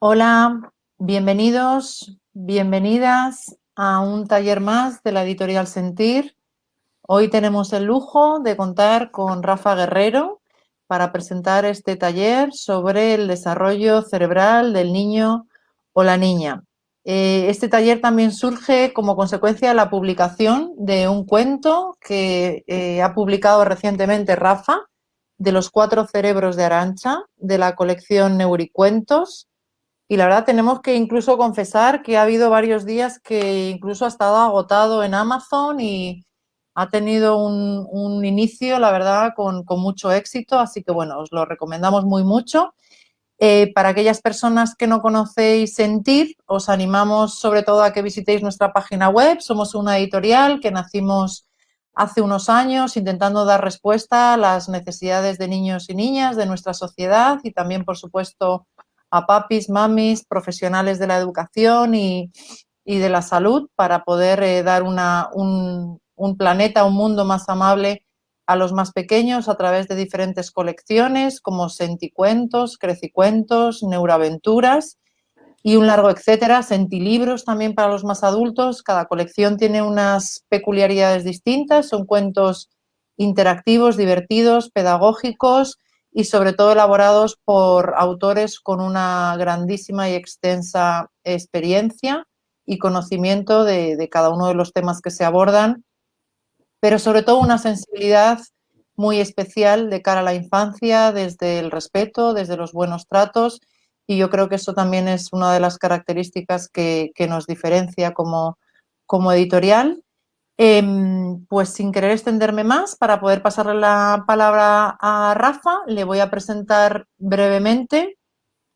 Hola, bienvenidos, bienvenidas a un taller más de la editorial Sentir. Hoy tenemos el lujo de contar con Rafa Guerrero para presentar este taller sobre el desarrollo cerebral del niño o la niña. Este taller también surge como consecuencia de la publicación de un cuento que ha publicado recientemente Rafa, de los 4 cerebros de Arantxa, de la colección Neuricuentos. Y la verdad tenemos que incluso confesar que ha habido varios días que incluso ha estado agotado en Amazon y ha tenido un inicio, la verdad, con mucho éxito. Así que bueno, os lo recomendamos muy mucho. Para aquellas personas que no conocéis Sentir, os animamos sobre todo a que visitéis nuestra página web. Somos una editorial que nacimos hace unos años intentando dar respuesta a las necesidades de niños y niñas de nuestra sociedad y también, por supuesto, a papis, mamis, profesionales de la educación y de la salud para poder dar un planeta, un mundo más amable a los más pequeños a través de diferentes colecciones como Senticuentos, Crecicuentos, Neuroaventuras y un largo etcétera, Sentilibros también para los más adultos. Cada colección tiene unas peculiaridades distintas, son cuentos interactivos, divertidos, pedagógicos y sobre todo elaborados por autores con una grandísima y extensa experiencia y conocimiento de cada uno de los temas que se abordan, pero sobre todo una sensibilidad muy especial de cara a la infancia, desde el respeto, desde los buenos tratos, y yo creo que eso también es una de las características que nos diferencia como editorial. Pues sin querer extenderme más, para poder pasarle la palabra a Rafa, le voy a presentar brevemente.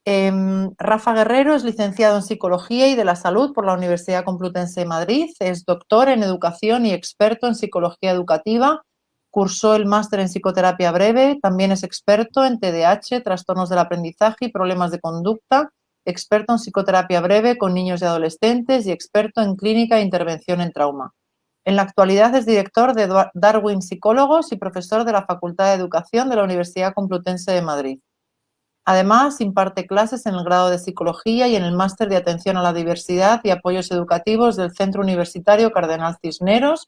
Rafa Guerrero es licenciado en Psicología y de la Salud por la Universidad Complutense de Madrid, es doctor en Educación y experto en Psicología Educativa, cursó el máster en Psicoterapia Breve, también es experto en TDAH, trastornos del aprendizaje y problemas de conducta, experto en Psicoterapia Breve con niños y adolescentes y experto en Clínica e Intervención en Trauma. En la actualidad es director de Darwin Psicólogos y profesor de la Facultad de Educación de la Universidad Complutense de Madrid. Además, imparte clases en el grado de Psicología y en el máster de Atención a la Diversidad y Apoyos Educativos del Centro Universitario Cardenal Cisneros,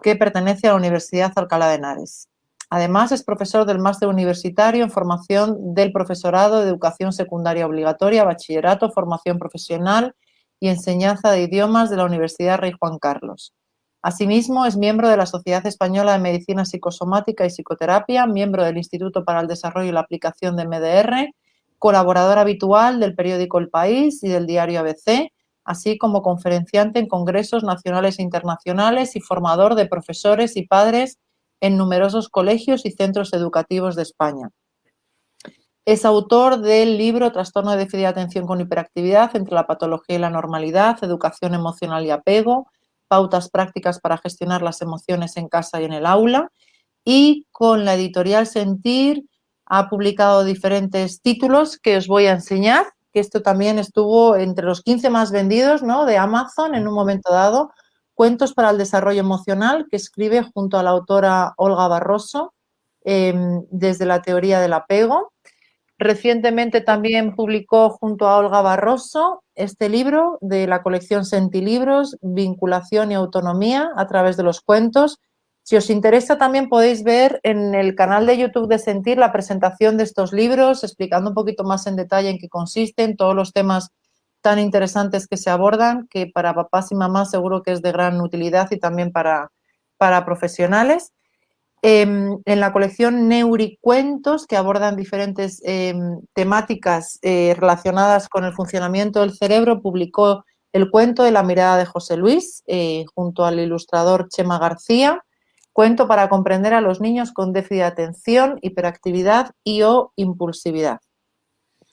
que pertenece a la Universidad Alcalá de Henares. Además, es profesor del máster universitario en formación del profesorado de Educación Secundaria Obligatoria, Bachillerato, Formación Profesional y Enseñanza de Idiomas de la Universidad Rey Juan Carlos. Asimismo, es miembro de la Sociedad Española de Medicina Psicosomática y Psicoterapia, miembro del Instituto para el Desarrollo y la Aplicación de MDR, colaborador habitual del periódico El País y del diario ABC, así como conferenciante en congresos nacionales e internacionales y formador de profesores y padres en numerosos colegios y centros educativos de España. Es autor del libro Trastorno de déficit de atención con hiperactividad entre la patología y la normalidad, educación emocional y apego, pautas prácticas para gestionar las emociones en casa y en el aula, y con la editorial Sentir ha publicado diferentes títulos que os voy a enseñar, que esto también estuvo entre los 15 más vendidos, ¿no?, de Amazon en un momento dado. Cuentos para el desarrollo emocional, que escribe junto a la autora Olga Barroso, desde la teoría del apego. Recientemente también publicó junto a Olga Barroso este libro de la colección Sentilibros, Vinculación y Autonomía a través de los cuentos. Si os interesa, también podéis ver en el canal de YouTube de Sentir la presentación de estos libros, explicando un poquito más en detalle en qué consisten, todos los temas tan interesantes que se abordan, que para papás y mamás seguro que es de gran utilidad y también para profesionales. En la colección Neuricuentos, que abordan diferentes temáticas relacionadas con el funcionamiento del cerebro, publicó el cuento de la mirada de José Luis, junto al ilustrador Chema García, cuento para comprender a los niños con déficit de atención, hiperactividad y o impulsividad.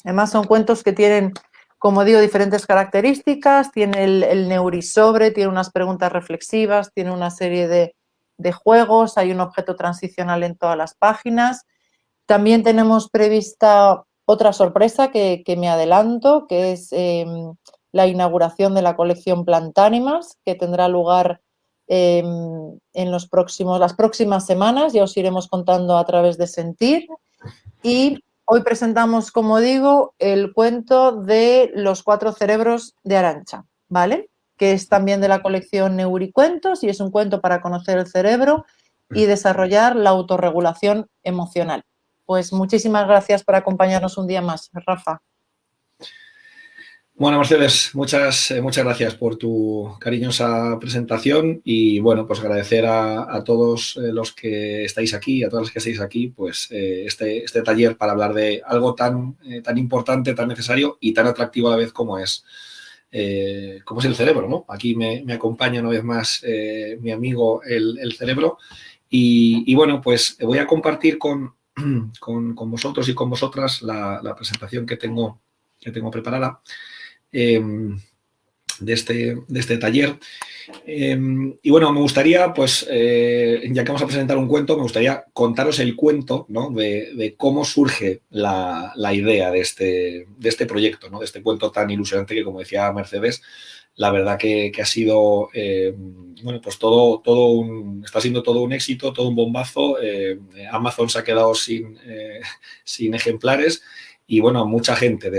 Además, son cuentos que tienen, como digo, diferentes características. Tiene el Neurisobre, tiene unas preguntas reflexivas, tiene una serie de juegos, hay un objeto transicional en todas las páginas. También tenemos prevista otra sorpresa que me adelanto, que es la inauguración de la colección Plantánimas, que tendrá lugar en las próximas semanas, ya os iremos contando a través de Sentir. Y Hoy presentamos, como digo, el cuento de Los 4 cerebros de Arantxa, ¿vale? Que es también de la colección Neuricuentos y es un cuento para conocer el cerebro y desarrollar la autorregulación emocional. Pues muchísimas gracias por acompañarnos un día más, Rafa. Bueno, Mercedes, muchas gracias por tu cariñosa presentación y, bueno, pues agradecer a todos los que estáis aquí, a todas las que estáis aquí, pues este taller para hablar de algo tan importante, tan necesario y tan atractivo a la vez como es el cerebro, ¿no? Aquí me acompaña una vez más mi amigo el cerebro y, bueno, pues voy a compartir con vosotros y con vosotras la presentación que tengo preparada. De este taller. Y bueno, me gustaría, pues, ya que vamos a presentar un cuento, me gustaría contaros el cuento, ¿no? de cómo surge la idea de este proyecto, ¿no? De este cuento tan ilusionante que, como decía Mercedes, la verdad que ha sido, bueno, pues está siendo todo un éxito, todo un bombazo. Amazon se ha quedado sin ejemplares. Y bueno, mucha gente,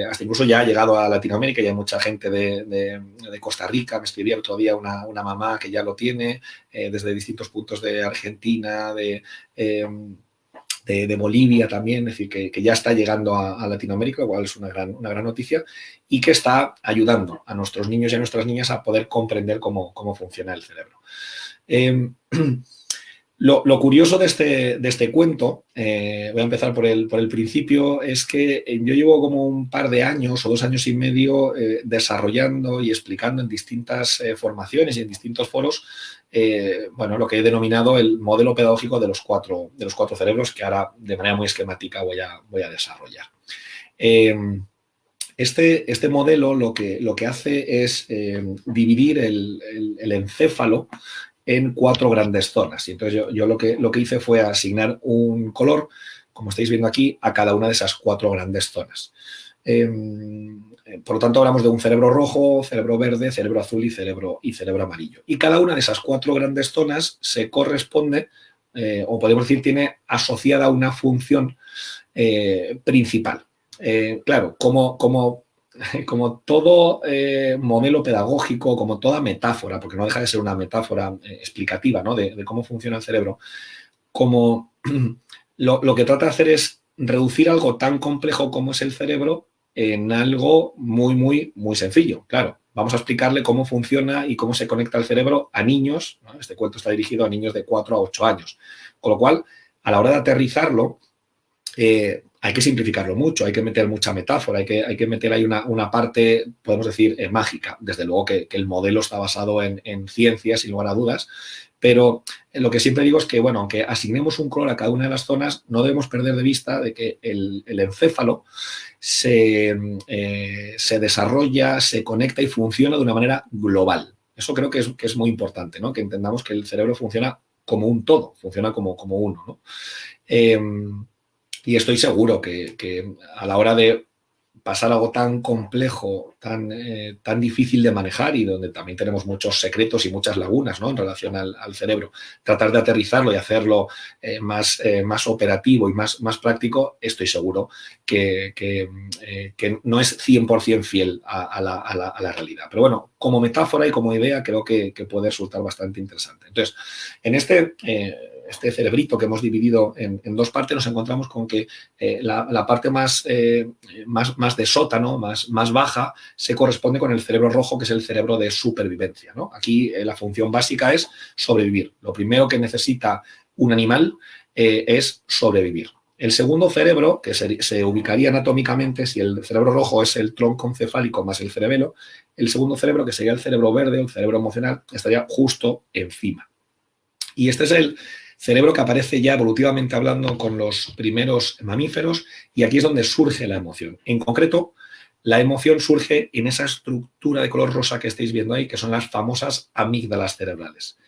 hasta incluso ya ha llegado a Latinoamérica, ya hay mucha gente de Costa Rica. Me escribía el otro día una mamá que ya lo tiene, desde distintos puntos de Argentina, de Bolivia también, es decir, que ya está llegando a Latinoamérica, lo cual es una gran noticia, y que está ayudando a nuestros niños y a nuestras niñas a poder comprender cómo funciona el cerebro. Lo curioso de este cuento, voy a empezar por el principio, es que yo llevo como un par de años o 2 años y medio desarrollando y explicando en distintas formaciones y en distintos foros, bueno, lo que he denominado el modelo pedagógico de los cuatro cerebros, que ahora de manera muy esquemática voy a desarrollar. Este modelo lo que hace es dividir el encéfalo en 4 grandes zonas. Y entonces yo lo que hice fue asignar un color, como estáis viendo aquí, a cada una de esas 4 grandes zonas. Por lo tanto, hablamos de un cerebro rojo, cerebro verde, cerebro azul y cerebro amarillo. Y cada una de esas 4 grandes zonas se corresponde, o podemos decir, tiene asociada una función principal. Claro, como todo modelo pedagógico, como toda metáfora, porque no deja de ser una metáfora explicativa, ¿no? de cómo funciona el cerebro, como lo que trata de hacer es reducir algo tan complejo como es el cerebro en algo muy sencillo. Claro, vamos a explicarle cómo funciona y cómo se conecta el cerebro a niños, ¿no? Este cuento está dirigido a niños de 4 a 8 años. Con lo cual, a la hora de aterrizarlo, hay que simplificarlo mucho, hay que meter mucha metáfora, hay que meter ahí una parte, podemos decir, mágica. Desde luego que el modelo está basado en ciencias, sin lugar a dudas, pero lo que siempre digo es que, bueno, aunque asignemos un color a cada una de las zonas, no debemos perder de vista de que el encéfalo se desarrolla, se conecta y funciona de una manera global. Eso creo que es muy importante, ¿no? Que entendamos que el cerebro funciona como un todo, funciona como uno, ¿no? Y estoy seguro que a la hora de pasar algo tan complejo, tan difícil de manejar y donde también tenemos muchos secretos y muchas lagunas, ¿no? En relación al cerebro, tratar de aterrizarlo y hacerlo más operativo y más práctico, estoy seguro que no es 100% fiel a la realidad. Pero bueno, como metáfora y como idea creo que puede resultar bastante interesante. Entonces, en este cerebrito que hemos dividido en 2 partes, nos encontramos con que la parte más de sótano, más baja, se corresponde con el cerebro rojo, que es el cerebro de supervivencia, ¿no? Aquí la función básica es sobrevivir. Lo primero que necesita un animal es sobrevivir. El segundo cerebro, que se ubicaría anatómicamente, si el cerebro rojo es el tronco encefálico más el cerebelo, el segundo cerebro, que sería el cerebro verde o el cerebro emocional, estaría justo encima. Y este es el cerebro que aparece ya evolutivamente hablando con los primeros mamíferos, y aquí es donde surge la emoción. En concreto, la emoción surge en esa estructura de color rosa que estáis viendo ahí, que son las famosas amígdalas cerebrales.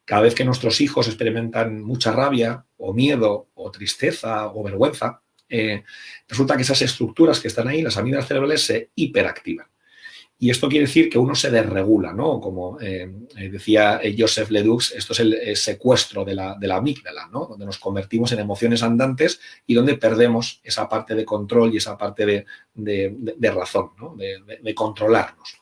Cada vez que nuestros hijos experimentan mucha rabia o miedo o tristeza o vergüenza, resulta que esas estructuras que están ahí, las amígdalas cerebrales, se hiperactivan. Y esto quiere decir que uno se desregula, ¿no? Como decía Joseph Ledoux, esto es el secuestro de la amígdala, ¿no? Donde nos convertimos en emociones andantes y donde perdemos esa parte de control y esa parte de razón, ¿no? De controlarnos.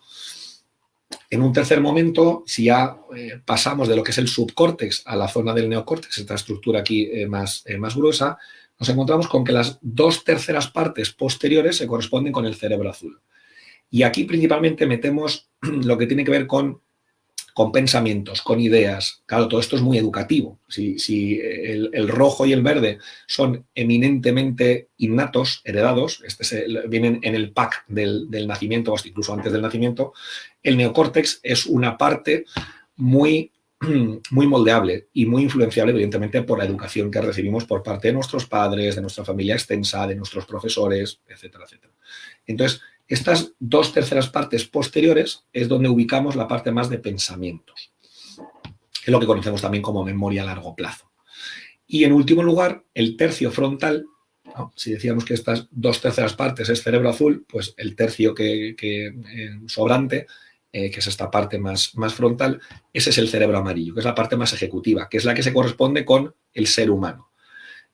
En un tercer momento, si ya pasamos de lo que es el subcórtex a la zona del neocórtex, esta estructura aquí más gruesa, nos encontramos con que las 2/3 partes posteriores se corresponden con el cerebro azul. Y aquí principalmente metemos lo que tiene que ver con pensamientos, con ideas. Claro, todo esto es muy educativo. Si el rojo y el verde son eminentemente innatos, heredados, vienen en el pack del nacimiento o incluso antes del nacimiento, el neocórtex es una parte muy moldeable y muy influenciable, evidentemente, por la educación que recibimos por parte de nuestros padres, de nuestra familia extensa, de nuestros profesores, etcétera, etcétera. Entonces, estas 2/3 partes posteriores es donde ubicamos la parte más de pensamientos. Es lo que conocemos también como memoria a largo plazo. Y en último lugar, el tercio frontal, ¿no? Si decíamos que estas 2/3 partes es cerebro azul, pues el tercio sobrante, que es esta parte más frontal, ese es el cerebro amarillo, que es la parte más ejecutiva, que es la que se corresponde con el ser humano.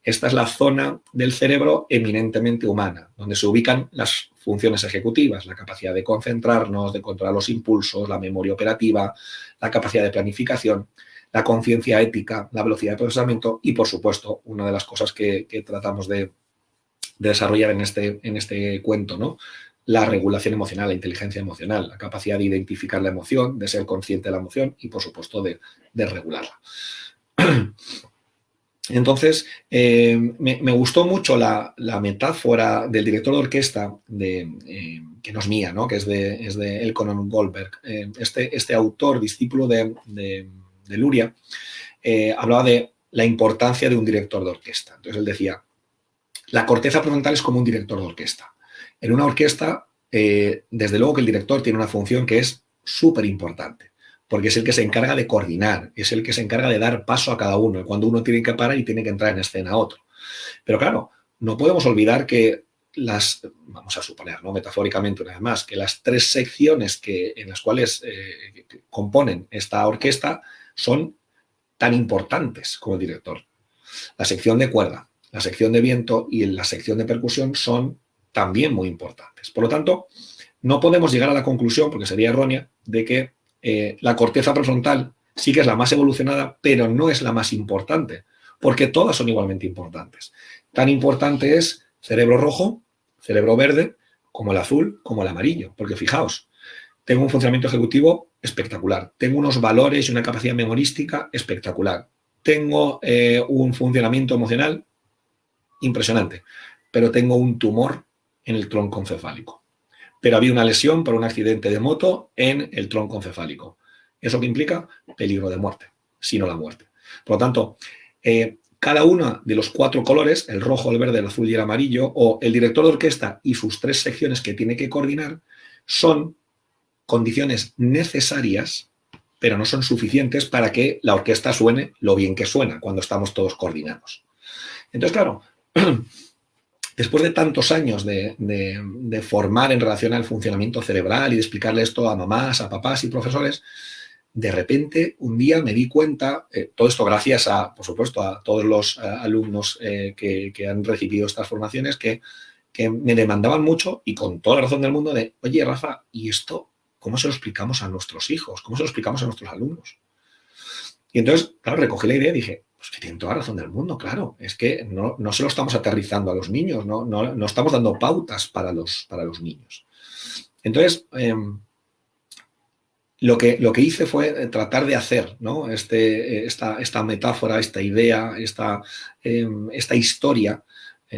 Esta es la zona del cerebro eminentemente humana, donde se ubican las funciones ejecutivas, la capacidad de concentrarnos, de controlar los impulsos, la memoria operativa, la capacidad de planificación, la conciencia ética, la velocidad de procesamiento y, por supuesto, una de las cosas que tratamos de desarrollar en este cuento, ¿no? La regulación emocional, la inteligencia emocional, la capacidad de identificar la emoción, de ser consciente de la emoción y, por supuesto, de regularla. Entonces, me gustó mucho la metáfora del director de orquesta, que no es mía, ¿no? Que es de Elknon Goldberg. Este autor, discípulo de Luria, hablaba de la importancia de un director de orquesta. Entonces, él decía, la corteza prefrontal es como un director de orquesta. En una orquesta, desde luego que el director tiene una función que es súper importante, porque es el que se encarga de coordinar, es el que se encarga de dar paso a cada uno, cuando uno tiene que parar y tiene que entrar en escena otro. Pero claro, no podemos olvidar que vamos a suponer, ¿no? Metafóricamente una vez más, que las 3 secciones en las cuales componen esta orquesta son tan importantes como el director. La sección de cuerda, la sección de viento y la sección de percusión son también muy importantes. Por lo tanto, no podemos llegar a la conclusión, porque sería errónea, de que la corteza prefrontal sí que es la más evolucionada, pero no es la más importante, porque todas son igualmente importantes. Tan importante es cerebro rojo, cerebro verde, como el azul, como el amarillo, porque fijaos, tengo un funcionamiento ejecutivo espectacular, tengo unos valores y una capacidad memorística espectacular, tengo un funcionamiento emocional impresionante, pero tengo un tumor en el tronco encefálico. Pero había una lesión por un accidente de moto en el tronco encefálico. ¿Eso qué implica? Peligro de muerte, si no la muerte. Por lo tanto, cada uno de los 4 colores, el rojo, el verde, el azul y el amarillo, o el director de orquesta y sus 3 secciones que tiene que coordinar, son condiciones necesarias, pero no son suficientes para que la orquesta suene lo bien que suena cuando estamos todos coordinados. Entonces, claro, después de tantos años de formar en relación al funcionamiento cerebral y de explicarle esto a mamás, a papás y profesores, de repente un día me di cuenta, todo esto gracias por supuesto, a todos los alumnos que han recibido estas formaciones, que me demandaban mucho y con toda la razón del mundo de, oye, Rafa, ¿y esto cómo se lo explicamos a nuestros hijos? ¿Cómo se lo explicamos a nuestros alumnos? Y entonces, claro, recogí la idea y dije, pues que tienen toda la razón del mundo, claro. Es que no se lo estamos aterrizando a los niños, no estamos dando pautas para los niños. Entonces, lo que hice fue tratar de hacer, ¿no? esta metáfora, esta idea, esta historia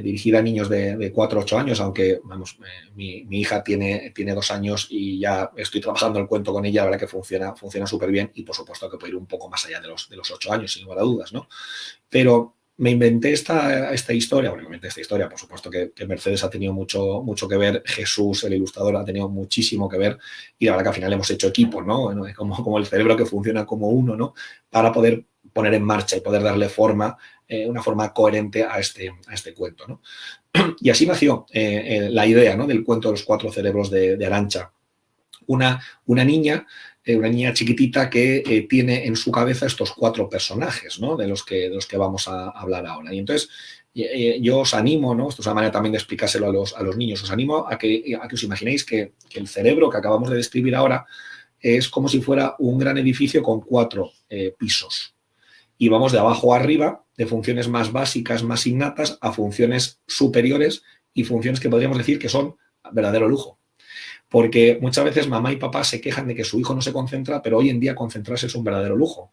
dirigida a niños de 4 a 8 años, aunque vamos, mi hija tiene 2 años y ya estoy trabajando el cuento con ella, la verdad que funciona súper bien y por supuesto que puede ir un poco más allá de los 8 años, sin lugar a dudas, ¿no? Pero me inventé esta historia, por supuesto que Mercedes ha tenido mucho que ver, Jesús, el ilustrador, ha tenido muchísimo que ver y la verdad que al final hemos hecho equipo, ¿no? Como el cerebro que funciona como uno, ¿no? Para poder poner en marcha y poder darle forma, una forma coherente a este cuento, ¿no? Y así nació la idea, ¿no? Del cuento de los 4 cerebros de Arantxa. una niña chiquitita que tiene en su cabeza estos 4 personajes, ¿no? de los que vamos a hablar ahora. Y entonces yo os animo, ¿no? Esto es una manera también de explicárselo a los niños, os animo a que os imaginéis que el cerebro que acabamos de describir ahora es como si fuera un gran edificio con 4 pisos. Y vamos de abajo a arriba, de funciones más básicas, más innatas, a funciones superiores y funciones que podríamos decir que son verdadero lujo. Porque muchas veces mamá y papá se quejan de que su hijo no se concentra, pero hoy en día concentrarse es un verdadero lujo.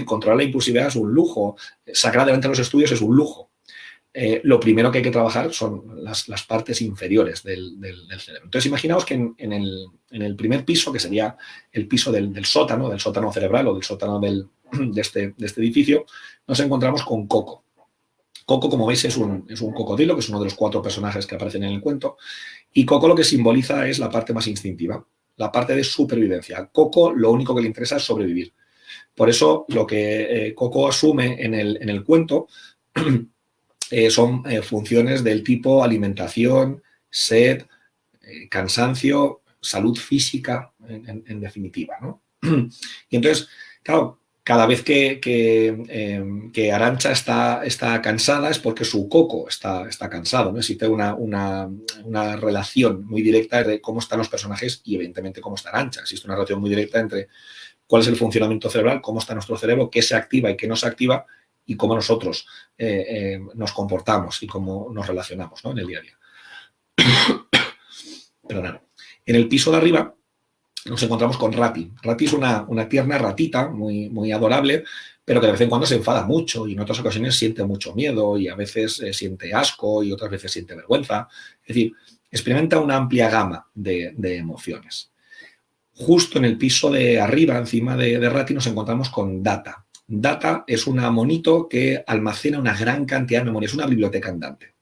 Controlar la impulsividad es un lujo. Sacar adelante los estudios es un lujo. Lo primero que hay que trabajar son las partes inferiores del cerebro. Entonces, imaginaos que en el primer piso, que sería el piso del sótano cerebral o del sótano de este edificio, nos encontramos con Coco. Coco, como veis, es un cocodrilo, que es uno de los 4 personajes que aparecen en el cuento, y Coco lo que simboliza es la parte más instintiva, la parte de supervivencia. Coco lo único que le interesa es sobrevivir. Por eso lo que Coco asume en el cuento son funciones del tipo alimentación, sed, cansancio, salud física, en definitiva, ¿no? Y entonces, claro, cada vez que Arantxa está cansada es porque su Coco está cansado, ¿no? Existe una relación muy directa de cómo están los personajes y, evidentemente, cómo está Arantxa. Existe una relación muy directa entre cuál es el funcionamiento cerebral, cómo está nuestro cerebro, qué se activa y qué no se activa, y cómo nosotros nos comportamos y cómo nos relacionamos, ¿no? En el día a día. Perdón. En el piso de arriba nos encontramos con Rati. Rati es una tierna ratita, muy, muy adorable, pero que de vez en cuando se enfada mucho y en otras ocasiones siente mucho miedo y a veces siente asco y otras veces siente vergüenza. Es decir, experimenta una amplia gama de emociones. Justo en el piso de arriba, encima de Rati, nos encontramos con Data. Data es una monito que almacena una gran cantidad de memoria, es una biblioteca andante.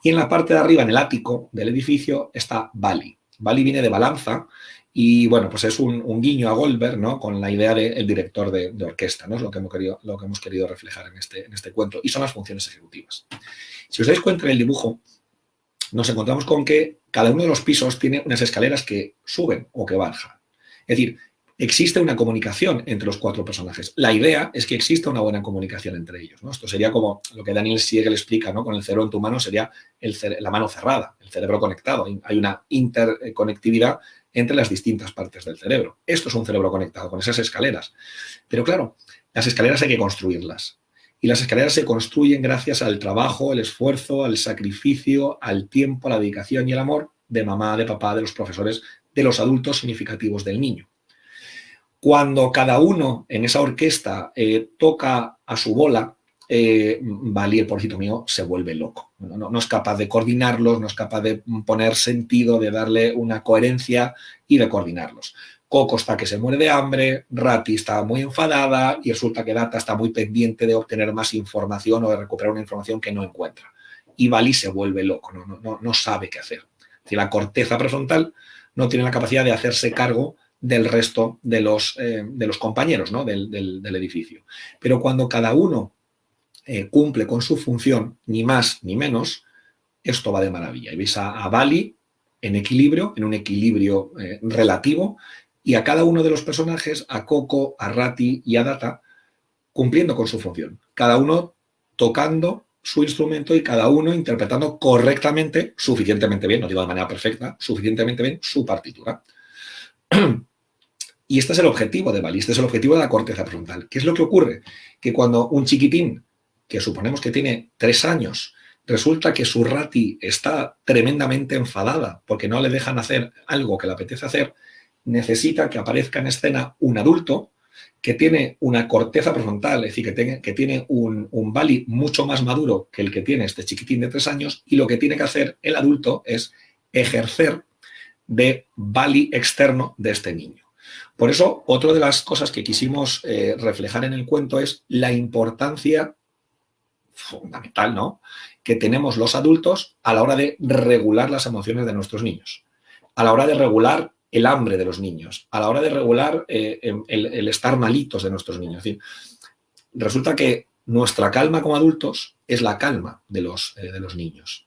Y en la parte de arriba, en el ático del edificio, está Bali. Bali viene de balanza y, bueno, pues es un guiño a Goldberg, ¿no? Con la idea del director de orquesta, ¿no? Es lo que hemos querido reflejar en este cuento. Y son las funciones ejecutivas. Si os dais cuenta en el dibujo, nos encontramos con que cada uno de los pisos tiene unas escaleras que suben o que bajan. Es decir, existe una comunicación entre los 4 personajes. La idea es que exista una buena comunicación entre ellos, ¿no? Esto sería como lo que Daniel Siegel explica, ¿no? Con el cerebro en tu mano sería la mano cerrada, el cerebro conectado. Hay una interconectividad entre las distintas partes del cerebro. Esto es un cerebro conectado, con esas escaleras. Pero claro, las escaleras hay que construirlas. Y las escaleras se construyen gracias al trabajo, el esfuerzo, al sacrificio, al tiempo, a la dedicación y el amor de mamá, de papá, de los profesores, de los adultos significativos del niño. Cuando cada uno en esa orquesta toca a su bola, Bali, el pobrecito mío, se vuelve loco. No es capaz de coordinarlos, no es capaz de poner sentido, de darle una coherencia y de coordinarlos. Coco está que se muere de hambre, Rati está muy enfadada y resulta que Data está muy pendiente de obtener más información o de recuperar una información que no encuentra. Y Bali se vuelve loco, no sabe qué hacer. Es decir, la corteza prefrontal no tiene la capacidad de hacerse cargo del resto de los compañeros, ¿no? del edificio. Pero cuando cada uno cumple con su función, ni más ni menos, esto va de maravilla. Y veis a Bali en equilibrio, en un equilibrio relativo, y a cada uno de los personajes, a Coco, a Rati y a Data, cumpliendo con su función. Cada uno tocando su instrumento y cada uno interpretando correctamente, suficientemente bien, no digo de manera perfecta, suficientemente bien su partitura. Y este es el objetivo de Bali, este es el objetivo de la corteza prefrontal. ¿Qué es lo que ocurre? Que cuando un chiquitín, que suponemos que tiene 3 años, resulta que su Rati está tremendamente enfadada porque no le dejan hacer algo que le apetece hacer, necesita que aparezca en escena un adulto que tiene una corteza prefrontal, es decir, que tiene un Bali mucho más maduro que el que tiene este chiquitín de 3 años, y lo que tiene que hacer el adulto es ejercer de Bali externo de este niño. Por eso, otra de las cosas que quisimos reflejar en el cuento es la importancia fundamental, ¿no?, que tenemos los adultos a la hora de regular las emociones de nuestros niños, a la hora de regular el hambre de los niños, a la hora de regular el estar malitos de nuestros niños. Es decir, resulta que nuestra calma como adultos es la calma de los niños.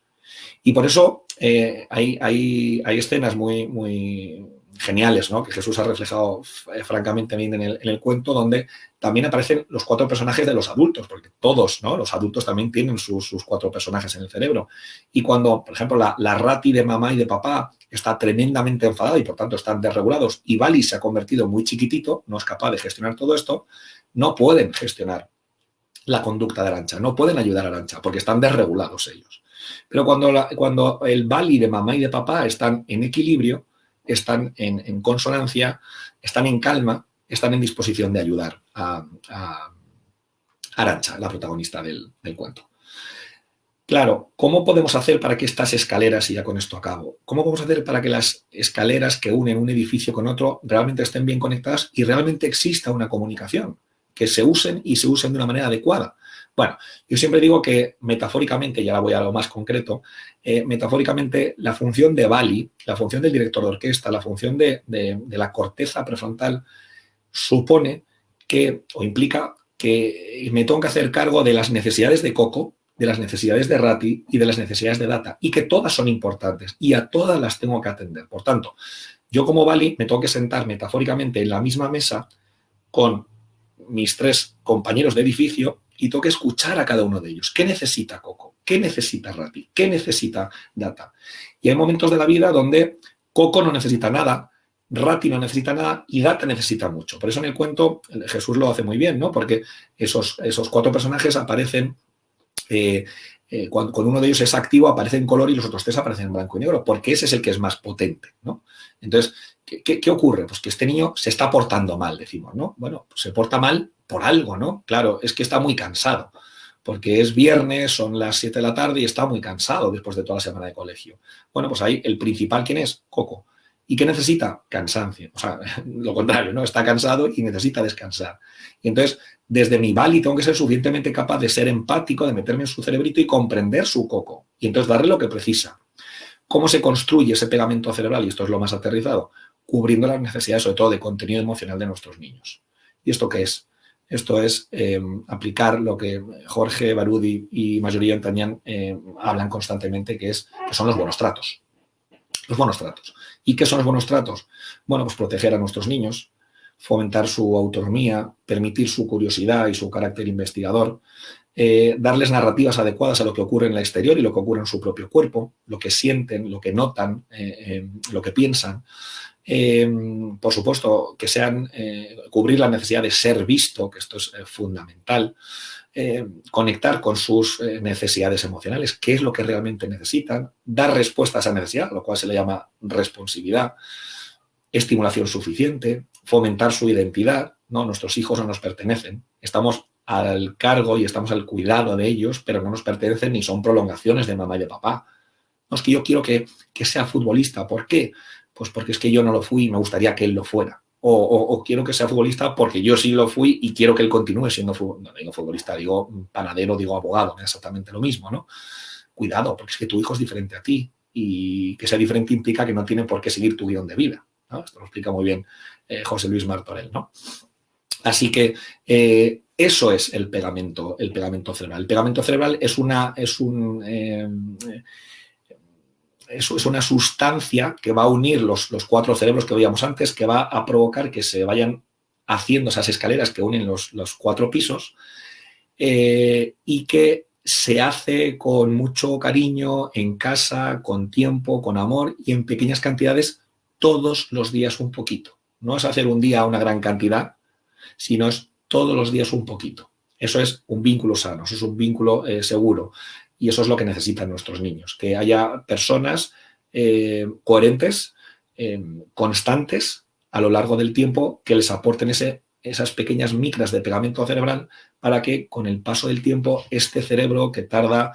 Y por eso hay escenas muy geniales, ¿no? Que Jesús ha reflejado francamente bien en el cuento, donde también aparecen los 4 personajes de los adultos, porque todos, ¿no? Los adultos también tienen sus 4 personajes en el cerebro. Y cuando, por ejemplo, la Rati de mamá y de papá está tremendamente enfadada y por tanto están desregulados, y Bali se ha convertido muy chiquitito, no es capaz de gestionar todo esto, no pueden gestionar la conducta de Arantxa, no pueden ayudar a Arantxa porque están desregulados ellos. Pero cuando el Bali de mamá y de papá están en equilibrio, están en consonancia, están en calma, están en disposición de ayudar a Arantxa, la protagonista del cuento. Claro, ¿cómo podemos hacer para que estas escaleras, y ya con esto acabo, cómo podemos hacer para que las escaleras que unen un edificio con otro realmente estén bien conectadas y realmente exista una comunicación, que se usen y se usen de una manera adecuada? Bueno, yo siempre digo que metafóricamente, y ahora voy a algo más concreto, metafóricamente la función de Bali, la función del director de orquesta, la función de la corteza prefrontal supone que, o implica que me tengo que hacer cargo de las necesidades de Coco, de las necesidades de Rati y de las necesidades de Data, y que todas son importantes y a todas las tengo que atender. Por tanto, yo como Bali me tengo que sentar metafóricamente en la misma mesa con mis 3 compañeros de edificio y tengo que escuchar a cada uno de ellos. ¿Qué necesita Coco? ¿Qué necesita Rati? ¿Qué necesita Data? Y hay momentos de la vida donde Coco no necesita nada, Rati no necesita nada y Data necesita mucho. Por eso en el cuento Jesús lo hace muy bien, ¿no? Porque esos 4 personajes aparecen, cuando uno de ellos es activo aparece en color y los otros 3 aparecen en blanco y negro, porque ese es el que es más potente, ¿no? Entonces, ¿qué ocurre? Pues que este niño se está portando mal, decimos, ¿no? Bueno, pues se porta mal por algo, ¿no? Claro, es que está muy cansado, porque es viernes, son las 7 de la tarde y está muy cansado después de toda la semana de colegio. Bueno, pues ahí el principal, ¿quién es? Coco. ¿Y qué necesita? Cansancio. O sea, lo contrario, ¿no? Está cansado y necesita descansar. Y entonces, desde mi Bali tengo que ser suficientemente capaz de ser empático, de meterme en su cerebrito y comprender su Coco. Y entonces darle lo que precisa. ¿Cómo se construye ese pegamento cerebral? Y esto es lo más aterrizado, cubriendo las necesidades, sobre todo, de contenido emocional de nuestros niños. ¿Y esto qué es? Esto es aplicar lo que Jorge Barudi y Mayoría Antañán hablan constantemente, que son los buenos tratos. Los buenos tratos. ¿Y qué son los buenos tratos? Bueno, pues proteger a nuestros niños, fomentar su autonomía, permitir su curiosidad y su carácter investigador, darles narrativas adecuadas a lo que ocurre en el exterior y lo que ocurre en su propio cuerpo, lo que sienten, lo que notan, lo que piensan. Por supuesto, que sean cubrir la necesidad de ser visto, que esto es fundamental, conectar con sus necesidades emocionales, qué es lo que realmente necesitan, dar respuesta a esa necesidad, lo cual se le llama responsividad, estimulación suficiente, fomentar su identidad, ¿no? Nuestros hijos no nos pertenecen, estamos al cargo y estamos al cuidado de ellos, pero no nos pertenecen ni son prolongaciones de mamá y de papá. No, es que yo quiero que sea futbolista. ¿Por qué? Pues porque es que yo no lo fui y me gustaría que él lo fuera. O quiero que sea futbolista porque yo sí lo fui y quiero que él continúe siendo futbolista. No digo futbolista, digo panadero, digo abogado, exactamente lo mismo, ¿no? Cuidado, porque es que tu hijo es diferente a ti y que sea diferente implica que no tiene por qué seguir tu guión de vida, ¿no? Esto lo explica muy bien José Luis Martorell, ¿no? Así que eso es el pegamento cerebral. El pegamento cerebral es una sustancia que va a unir los 4 cerebros que veíamos antes, que va a provocar que se vayan haciendo esas escaleras que unen los 4 pisos y que se hace con mucho cariño, en casa, con tiempo, con amor y en pequeñas cantidades todos los días un poquito. No es hacer un día una gran cantidad, sino es todos los días un poquito. Eso es un vínculo sano, eso es un vínculo seguro. Y eso es lo que necesitan nuestros niños, que haya personas coherentes, constantes a lo largo del tiempo, que les aporten esas pequeñas micras de pegamento cerebral para que con el paso del tiempo este cerebro que tarda,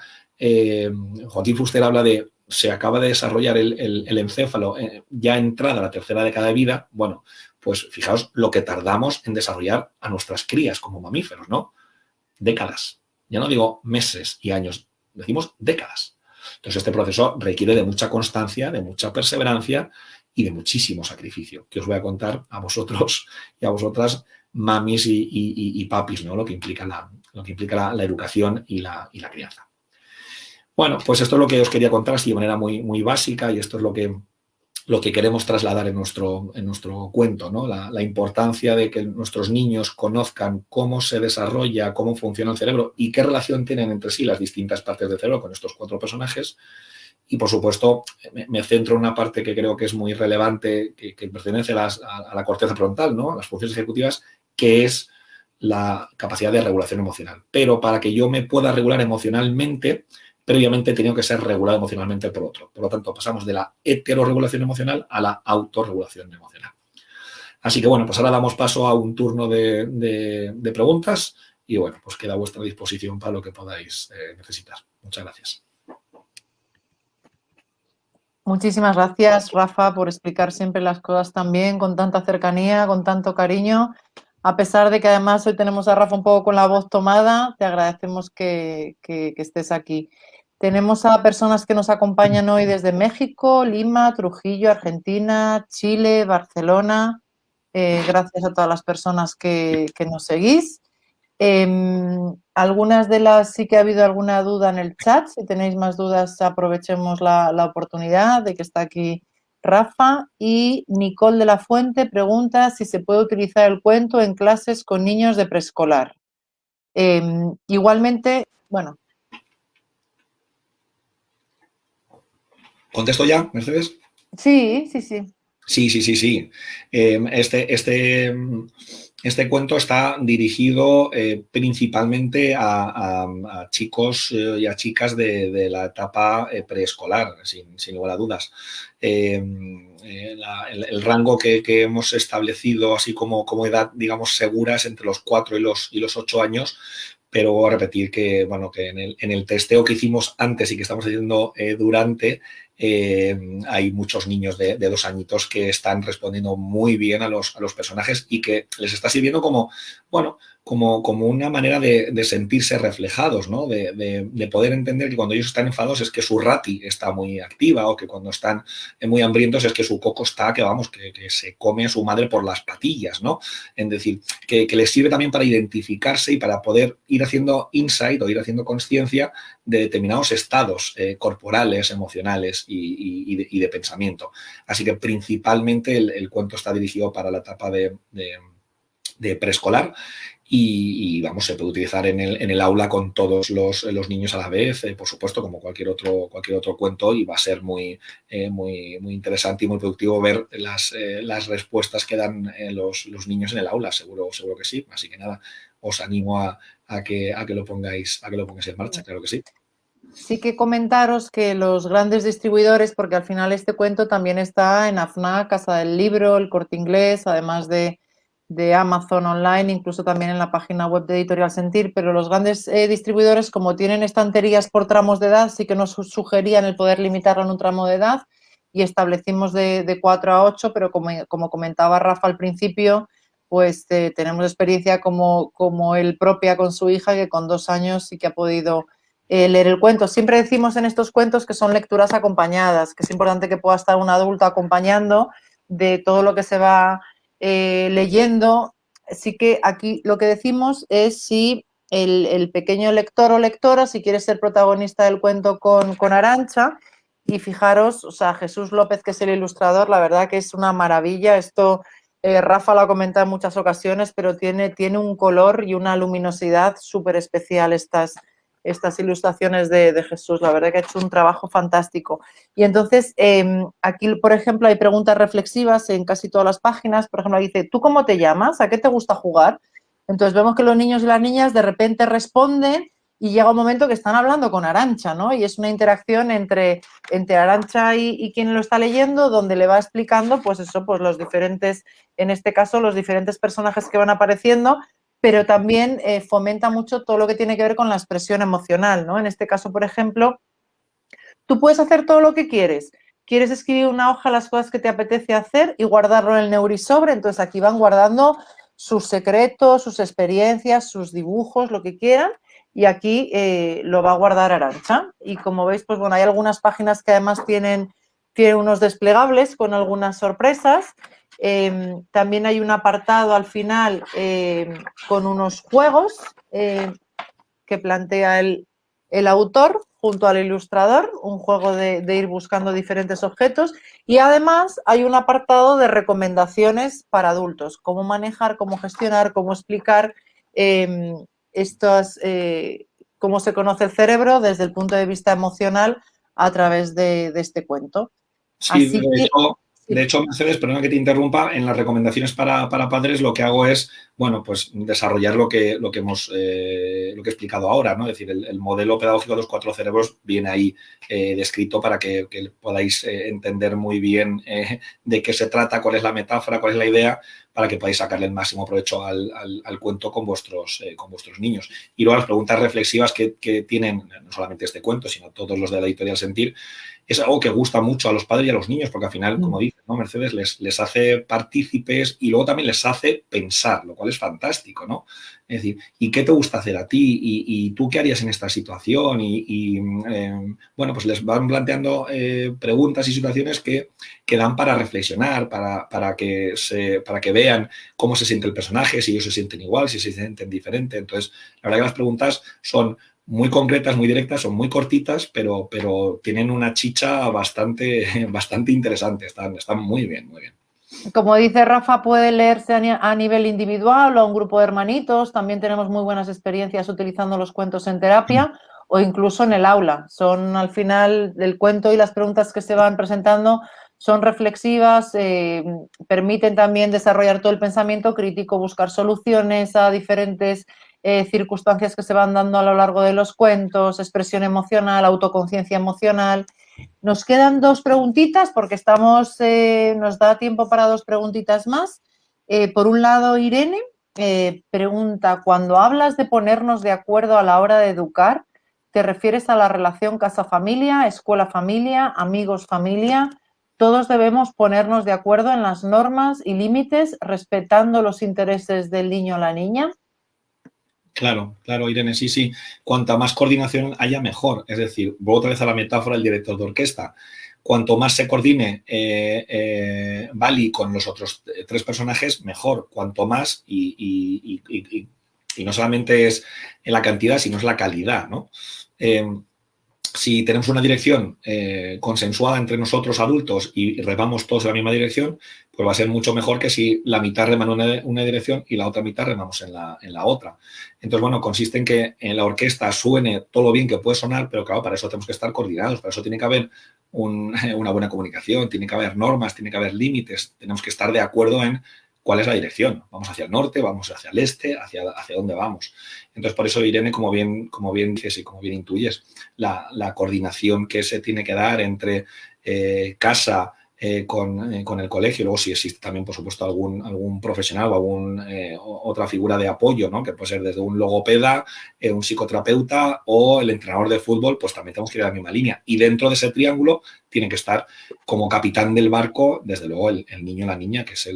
Joaquín Fuster habla de se acaba de desarrollar el encéfalo ya entrada a la 3ª década de vida, bueno, pues fijaos lo que tardamos en desarrollar a nuestras crías como mamíferos, ¿no? Décadas. Ya no digo meses y años, decimos décadas. Entonces este proceso requiere de mucha constancia, de mucha perseverancia y de muchísimo sacrificio, que os voy a contar a vosotros y a vosotras, mamis y papis, ¿no? Lo que implica la educación y la crianza. Bueno, pues esto es lo que os quería contar así de manera muy, muy básica y esto es lo que queremos trasladar en nuestro cuento, ¿no? La importancia de que nuestros niños conozcan cómo se desarrolla, cómo funciona el cerebro y qué relación tienen entre sí las distintas partes del cerebro con estos 4 personajes. Y, por supuesto, me centro en una parte que creo que es muy relevante, que pertenece a la corteza frontal, ¿no? Las funciones ejecutivas, que es la capacidad de regulación emocional. Pero para que yo me pueda regular emocionalmente, previamente he tenido que ser regulado emocionalmente por otro. Por lo tanto, pasamos de la heterorregulación emocional a la autorregulación emocional. Así que, bueno, pues ahora damos paso a un turno de preguntas y, bueno, pues queda a vuestra disposición para lo que podáis necesitar. Muchas gracias. Muchísimas gracias, Rafa, por explicar siempre las cosas tan bien, con tanta cercanía, con tanto cariño. A pesar de que además hoy tenemos a Rafa un poco con la voz tomada, te agradecemos que estés aquí. Tenemos a personas que nos acompañan hoy desde México, Lima, Trujillo, Argentina, Chile, Barcelona. Gracias a todas las personas que nos seguís. Algunas de las sí que ha habido alguna duda en el chat. Si tenéis más dudas, aprovechemos la oportunidad de que está aquí Rafa. Y Nicole de la Fuente pregunta si se puede utilizar el cuento en clases con niños de preescolar. Igualmente, bueno. ¿Contesto ya, Mercedes? Sí, sí, sí. Sí. Este cuento está dirigido principalmente a chicos y a chicas de la etapa preescolar, sin lugar a dudas. El rango que hemos establecido así como edad, digamos, segura es entre los 4 y los 8 años, pero voy a repetir que, bueno, que en el testeo que hicimos antes y que estamos haciendo durante, hay muchos niños de 2 añitos que están respondiendo muy bien a los personajes y que les está sirviendo como, bueno, como una manera de sentirse reflejados, ¿no? De poder entender que cuando ellos están enfadados es que su rati está muy activa o que cuando están muy hambrientos es que su coco está, que vamos, que se come a su madre por las patillas, ¿no? Es decir, que les sirve también para identificarse y para poder ir haciendo insight o ir haciendo conciencia de determinados estados corporales, emocionales y de pensamiento. Así que principalmente el cuento está dirigido para la etapa de preescolar y vamos, se puede utilizar en el aula con todos los niños a la vez, por supuesto, como cualquier otro cuento, y va a ser muy interesante y muy productivo ver las respuestas que dan los niños en el aula, seguro que sí. Así que nada, os animo a que lo pongáis en marcha, claro que sí. Sí que comentaros que los grandes distribuidores, porque al final este cuento también está en AFNAC, Casa del Libro, El Corte Inglés, además de Amazon Online, incluso también en la página web de Editorial Sentir, pero los grandes distribuidores, como tienen estanterías por tramos de edad, sí que nos sugerían el poder limitarlo en un tramo de edad y establecimos de 4 a 8, pero como comentaba Rafa al principio, pues tenemos experiencia como él propia con su hija, que con 2 años sí que ha podido leer el cuento. Siempre decimos en estos cuentos que son lecturas acompañadas, que es importante que pueda estar un adulto acompañando de todo lo que se va leyendo. Así que aquí lo que decimos es si el pequeño lector o lectora, si quiere ser protagonista del cuento con Arantxa, y fijaros, o sea, Jesús López, que es el ilustrador, la verdad que es una maravilla. Esto Rafa lo ha comentado en muchas ocasiones, pero tiene un color y una luminosidad súper especial estas ilustraciones de Jesús. La verdad que ha hecho un trabajo fantástico. Y entonces, aquí, por ejemplo, hay preguntas reflexivas en casi todas las páginas. Por ejemplo, dice, ¿tú cómo te llamas? ¿A qué te gusta jugar? Entonces vemos que los niños y las niñas de repente responden y llega un momento que están hablando con Arantxa, ¿no? Y es una interacción entre Arantxa y quien lo está leyendo, donde le va explicando, pues eso, pues los diferentes, en este caso, los diferentes personajes que van apareciendo, pero también fomenta mucho todo lo que tiene que ver con la expresión emocional, ¿no? En este caso, por ejemplo, tú puedes hacer todo lo que quieres. Quieres escribir una hoja las cosas que te apetece hacer y guardarlo en el Neurisobre, entonces aquí van guardando sus secretos, sus experiencias, sus dibujos, lo que quieran, y aquí lo va a guardar Arantxa. Y como veis, pues bueno, hay algunas páginas que además tienen unos desplegables con algunas sorpresas. También hay un apartado al final con unos juegos que plantea el autor junto al ilustrador, un juego de ir buscando diferentes objetos, y además hay un apartado de recomendaciones para adultos, cómo manejar, cómo gestionar, cómo explicar cómo se conoce el cerebro desde el punto de vista emocional a través de este cuento. Sí, Así que de hecho, Mercedes, perdona que te interrumpa, en las recomendaciones para padres lo que hago es, bueno, pues desarrollar lo que he explicado ahora, ¿no? Es decir, el modelo pedagógico de los 4 cerebros viene ahí descrito para que podáis entender muy bien de qué se trata, cuál es la metáfora, cuál es la idea, para que podáis sacarle el máximo provecho al cuento con vuestros niños. Y luego las preguntas reflexivas que tienen, no solamente este cuento, sino todos los de la editorial Sentir, es algo que gusta mucho a los padres y a los niños, porque al final, como dices, ¿no? Mercedes les hace partícipes y luego también les hace pensar, lo cual es fantástico, ¿no? Es decir, ¿y qué te gusta hacer a ti? ¿Y tú qué harías en esta situación? Bueno, pues les van planteando preguntas y situaciones que dan para reflexionar, para que vean cómo se siente el personaje, si ellos se sienten igual, si se sienten diferente. Entonces, la verdad que las preguntas son muy concretas, muy directas, son muy cortitas, pero tienen una chicha bastante interesante. Están muy bien, muy bien. Como dice Rafa, puede leerse a nivel individual o a un grupo de hermanitos. También tenemos muy buenas experiencias utilizando los cuentos en terapia o incluso en el aula. Son al final el cuento y las preguntas que se van presentando son reflexivas, permiten también desarrollar todo el pensamiento crítico, buscar soluciones a diferentes circunstancias que se van dando a lo largo de los cuentos, expresión emocional, autoconciencia emocional. Nos quedan 2 preguntitas porque nos da tiempo para 2 preguntitas más. Por un lado, Irene pregunta, cuando hablas de ponernos de acuerdo a la hora de educar, ¿te refieres a la relación casa-familia, escuela-familia, amigos-familia? Todos debemos ponernos de acuerdo en las normas y límites respetando los intereses del niño o la niña. Claro, Irene, sí. Cuanta más coordinación haya, mejor. Es decir, vuelvo otra vez a la metáfora del director de orquesta. Cuanto más se coordine Bali con los otros 3 personajes, mejor. Cuanto más, y no solamente es en la cantidad, sino es la calidad, ¿no? Si tenemos una dirección consensuada entre nosotros adultos y remamos todos en la misma dirección, pues va a ser mucho mejor que si la mitad reman una dirección y la otra mitad remamos en la otra. Entonces, bueno, consiste en que en la orquesta suene todo lo bien que puede sonar, pero claro, para eso tenemos que estar coordinados, para eso tiene que haber una buena comunicación, tiene que haber normas, tiene que haber límites, tenemos que estar de acuerdo en cuál es la dirección. Vamos hacia el norte, vamos hacia el este, hacia dónde vamos. Entonces, por eso, Irene, como bien dices y como bien intuyes, la coordinación que se tiene que dar entre casa con el colegio, luego si existe también, por supuesto, algún profesional o otra figura de apoyo, ¿no? Que puede ser desde un logopeda, un psicoterapeuta o el entrenador de fútbol, pues también tenemos que ir a la misma línea. Y dentro de ese triángulo tiene que estar como capitán del barco, desde luego, el niño o la niña, que es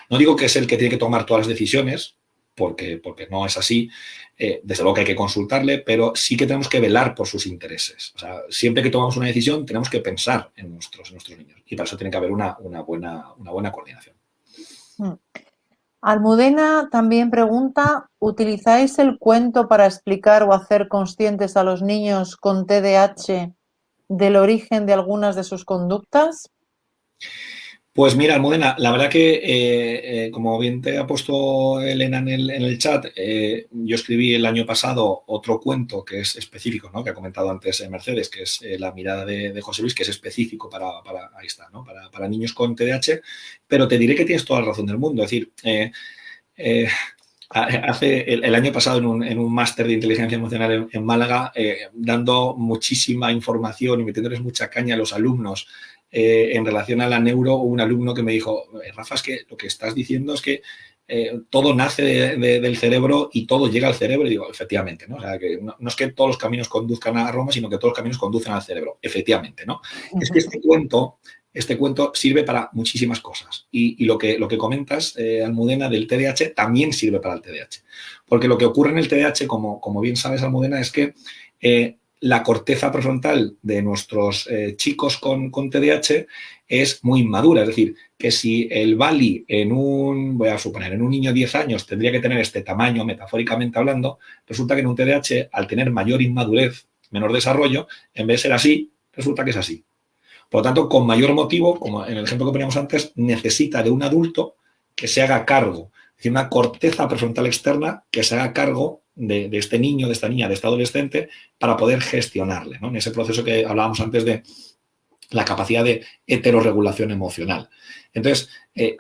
no digo que es el que tiene que tomar todas las decisiones, porque no es así, desde luego que hay que consultarle, pero sí que tenemos que velar por sus intereses. O sea, siempre que tomamos una decisión tenemos que pensar en nuestros niños y para eso tiene que haber una buena coordinación. Almudena también pregunta, ¿utilizáis el cuento para explicar o hacer conscientes a los niños con TDAH del origen de algunas de sus conductas? Pues mira, Almudena, la verdad que, como bien te ha puesto Elena en el chat, yo escribí el año pasado otro cuento que es específico, ¿no? Que ha comentado antes Mercedes, que es La mirada de José Luis, que es específico ahí está, ¿no? Para niños con TDAH, pero te diré que tienes toda la razón del mundo. Es decir, hace el año pasado en un máster de inteligencia emocional en Málaga, dando muchísima información y metiéndoles mucha caña a los alumnos en relación a la neuro, hubo un alumno que me dijo, Rafa, es que lo que estás diciendo es que todo nace del cerebro y todo llega al cerebro. Y digo, efectivamente, ¿no? O sea, que no es que todos los caminos conduzcan a Roma, sino que todos los caminos conducen al cerebro. Efectivamente, ¿no? Es que este cuento sirve para muchísimas cosas. Y lo que comentas, Almudena, del TDAH, también sirve para el TDAH. Porque lo que ocurre en el TDAH, como bien sabes, Almudena, es que la corteza prefrontal de nuestros chicos con TDAH es muy inmadura. Es decir, que si el Bali voy a suponer, en un niño de 10 años tendría que tener este tamaño, metafóricamente hablando, resulta que en un TDAH, al tener mayor inmadurez, menor desarrollo, en vez de ser así, resulta que es así. Por lo tanto, con mayor motivo, como en el ejemplo que poníamos antes, necesita de un adulto que se haga cargo, es decir, una corteza prefrontal externa que se haga cargo de este niño, de esta niña, de este adolescente, para poder gestionarle, ¿no? En ese proceso que hablábamos antes de la capacidad de heterorregulación emocional. Entonces,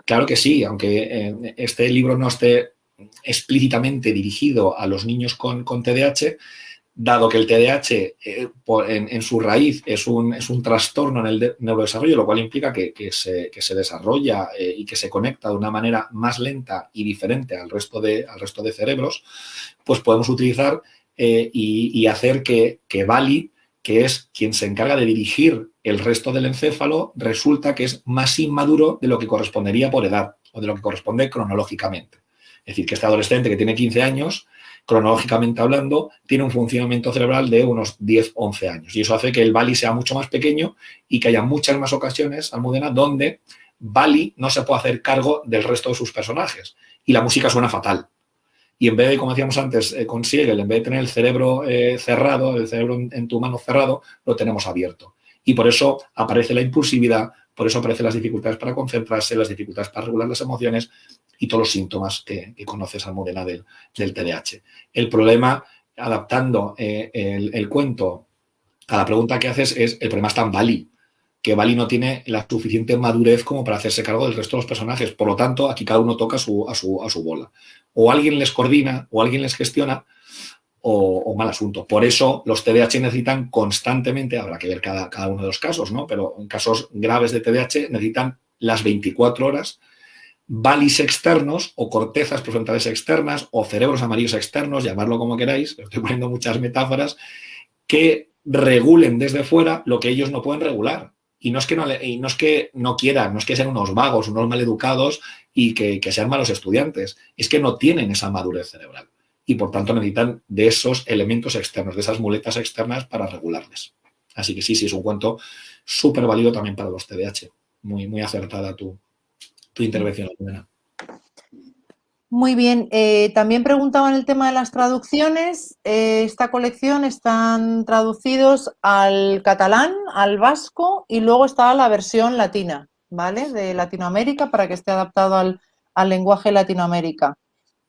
claro que sí, aunque este libro no esté explícitamente dirigido a los niños con TDAH, dado que el TDAH en su raíz es un trastorno en el neurodesarrollo, lo cual implica que se desarrolla y que se conecta de una manera más lenta y diferente al resto de cerebros, pues podemos utilizar y hacer que Bali, que es quien se encarga de dirigir el resto del encéfalo, resulta que es más inmaduro de lo que correspondería por edad o de lo que corresponde cronológicamente. Es decir, que este adolescente que tiene 15 años, cronológicamente hablando, tiene un funcionamiento cerebral de unos 10, 11 años. Y eso hace que el Bali sea mucho más pequeño y que haya muchas más ocasiones, Almudena, donde Bali no se puede hacer cargo del resto de sus personajes. Y la música suena fatal. Y en vez de, como decíamos antes, con Siegel, en vez de tener el cerebro cerrado, el cerebro en tu mano cerrado, lo tenemos abierto. Y por eso aparece la impulsividad, por eso aparecen las dificultades para concentrarse, las dificultades para regular las emociones y todos los síntomas que conoces, Almudena, del TDAH. El problema, adaptando el cuento a la pregunta que haces, el problema está en Bali, que Bali no tiene la suficiente madurez como para hacerse cargo del resto de los personajes. Por lo tanto, aquí cada uno toca a su bola. O alguien les coordina, o alguien les gestiona, o mal asunto. Por eso los TDAH necesitan constantemente, habrá que ver cada uno de los casos, ¿no? Pero en casos graves de TDAH necesitan las 24 horas Balis externos o cortezas prefrontales externas o cerebros amarillos externos, llamarlo como queráis, estoy poniendo muchas metáforas, que regulen desde fuera lo que ellos no pueden regular. Y no es que no quieran, no es que sean unos vagos, unos maleducados y que sean malos estudiantes, es que no tienen esa madurez cerebral. Y por tanto necesitan de esos elementos externos, de esas muletas externas para regularles. Así que sí, es un cuento súper válido también para los TDAH. Muy, muy acertada tu intervención, Almudena. Muy bien. También preguntaban el tema de las traducciones. Esta colección están traducidos al catalán, al vasco y luego está la versión latina, ¿vale? De Latinoamérica para que esté adaptado al lenguaje Latinoamérica.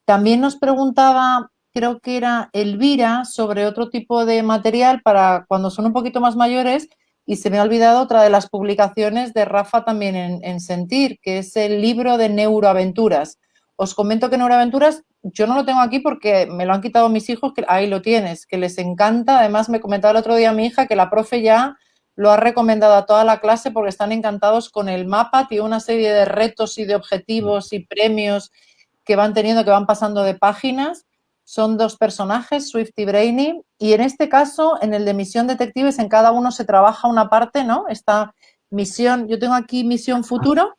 También nos preguntaba, creo que era Elvira, sobre otro tipo de material para cuando son un poquito más mayores y se me ha olvidado otra de las publicaciones de Rafa también en Sentir, que es el libro de Neuroaventuras. Os comento que Neuroaventuras, yo no lo tengo aquí porque me lo han quitado mis hijos, que ahí lo tienes, que les encanta. Además, me comentaba el otro día mi hija que la profe ya lo ha recomendado a toda la clase porque están encantados con el mapa, tiene una serie de retos y de objetivos y premios que van teniendo, que van pasando de páginas. Son dos personajes, Swift y Brainy, y en este caso, en el de Misión Detectives, en cada uno se trabaja una parte, ¿no? Esta misión, yo tengo aquí Misión Futuro,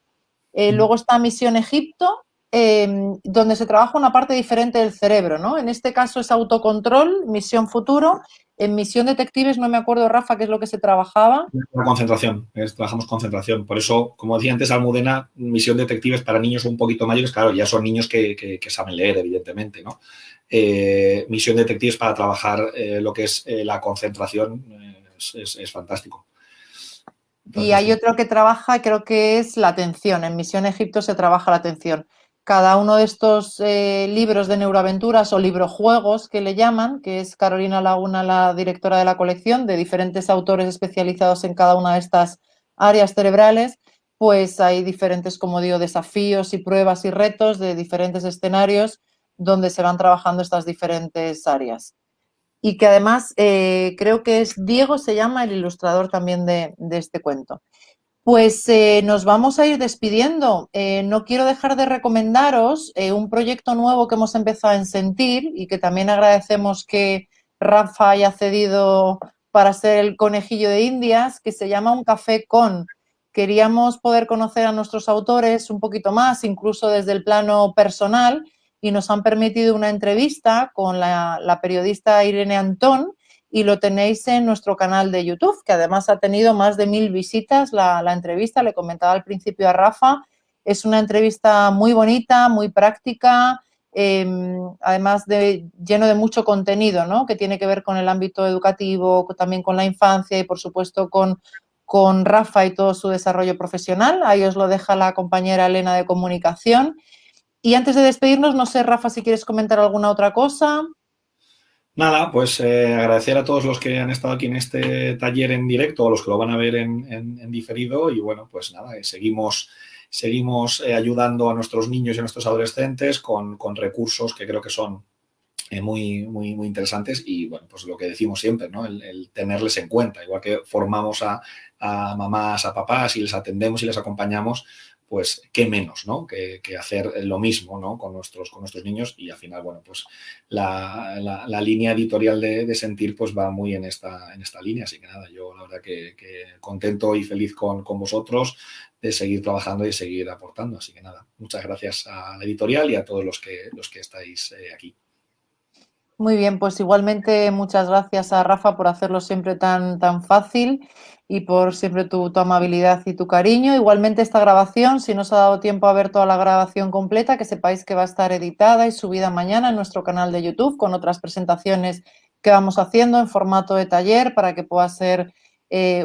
luego está Misión Egipto, donde se trabaja una parte diferente del cerebro, ¿no? En este caso es autocontrol, Misión Futuro. En Misión Detectives no me acuerdo, Rafa, qué es lo que se trabajaba. La concentración, trabajamos concentración. Por eso, como decía antes Almudena, Misión Detectives para niños un poquito mayores, claro, ya son niños que saben leer, evidentemente, ¿no? Misión Detectives para trabajar lo que es la concentración es fantástico. Y hay otro que trabaja, creo que es la atención. En Misión Egipto se trabaja la atención. Cada uno de estos libros de neuroaventuras o librojuegos que le llaman, que es Carolina Laguna, la directora de la colección, de diferentes autores especializados en cada una de estas áreas cerebrales, pues hay diferentes, como digo, desafíos y pruebas y retos de diferentes escenarios donde se van trabajando estas diferentes áreas. Y que además creo que es Diego, se llama el ilustrador también de este cuento. Pues nos vamos a ir despidiendo. No quiero dejar de recomendaros un proyecto nuevo que hemos empezado en Sentir y que también agradecemos que Rafa haya cedido para ser el conejillo de Indias, que se llama Un Café Con. Queríamos poder conocer a nuestros autores un poquito más, incluso desde el plano personal, y nos han permitido una entrevista con la periodista Irene Antón, y lo tenéis en nuestro canal de YouTube, que además ha tenido más de 1000 visitas la entrevista. Le comentaba al principio a Rafa, es una entrevista muy bonita, muy práctica, además lleno de mucho contenido, ¿no? Que tiene que ver con el ámbito educativo, también con la infancia y, por supuesto, con Rafa y todo su desarrollo profesional. Ahí os lo deja la compañera Elena de comunicación. Y antes de despedirnos, no sé, Rafa, si quieres comentar alguna otra cosa. Nada, pues agradecer a todos los que han estado aquí en este taller en directo o los que lo van a ver en diferido y bueno, pues nada, seguimos ayudando a nuestros niños y a nuestros adolescentes con recursos que creo que son muy interesantes y bueno, pues lo que decimos siempre, ¿no? El tenerles en cuenta, igual que formamos a mamás, a papás y les atendemos y les acompañamos, pues qué menos, ¿no? Que hacer lo mismo, ¿no? Con nuestros niños y al final, bueno, pues la línea editorial de Sentir pues va muy en esta línea, así que nada, yo la verdad que contento y feliz con vosotros de seguir trabajando y seguir aportando, así que nada, muchas gracias a la editorial y a todos los que estáis aquí. Muy bien, pues igualmente muchas gracias a Rafa por hacerlo siempre tan fácil y por siempre tu amabilidad y tu cariño. Igualmente esta grabación, si no os ha dado tiempo a ver toda la grabación completa, que sepáis que va a estar editada y subida mañana en nuestro canal de YouTube con otras presentaciones que vamos haciendo en formato de taller para que pueda ser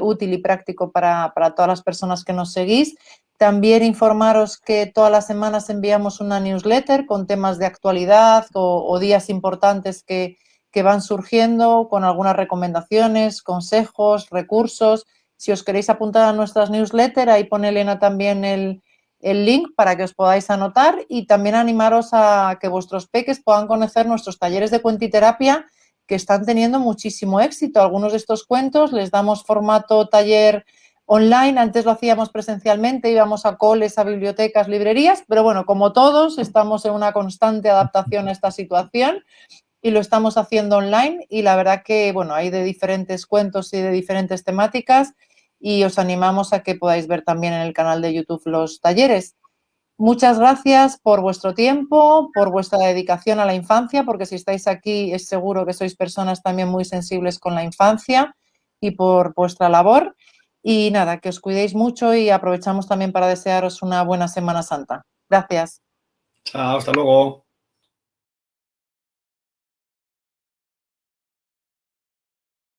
útil y práctico para todas las personas que nos seguís. También informaros que todas las semanas enviamos una newsletter con temas de actualidad o días importantes que van surgiendo con algunas recomendaciones, consejos, recursos. Si os queréis apuntar a nuestras newsletters, ahí pone Elena también el link para que os podáis anotar y también animaros a que vuestros peques puedan conocer nuestros talleres de cuentiterapia que están teniendo muchísimo éxito. Algunos de estos cuentos les damos formato taller online, antes lo hacíamos presencialmente, íbamos a coles, a bibliotecas, librerías, pero bueno, como todos, estamos en una constante adaptación a esta situación y lo estamos haciendo online y la verdad que, bueno, hay de diferentes cuentos y de diferentes temáticas y os animamos a que podáis ver también en el canal de YouTube los talleres. Muchas gracias por vuestro tiempo, por vuestra dedicación a la infancia, porque si estáis aquí es seguro que sois personas también muy sensibles con la infancia y por vuestra labor. Y nada, que os cuidéis mucho y aprovechamos también para desearos una buena Semana Santa. Gracias. Chao, hasta luego.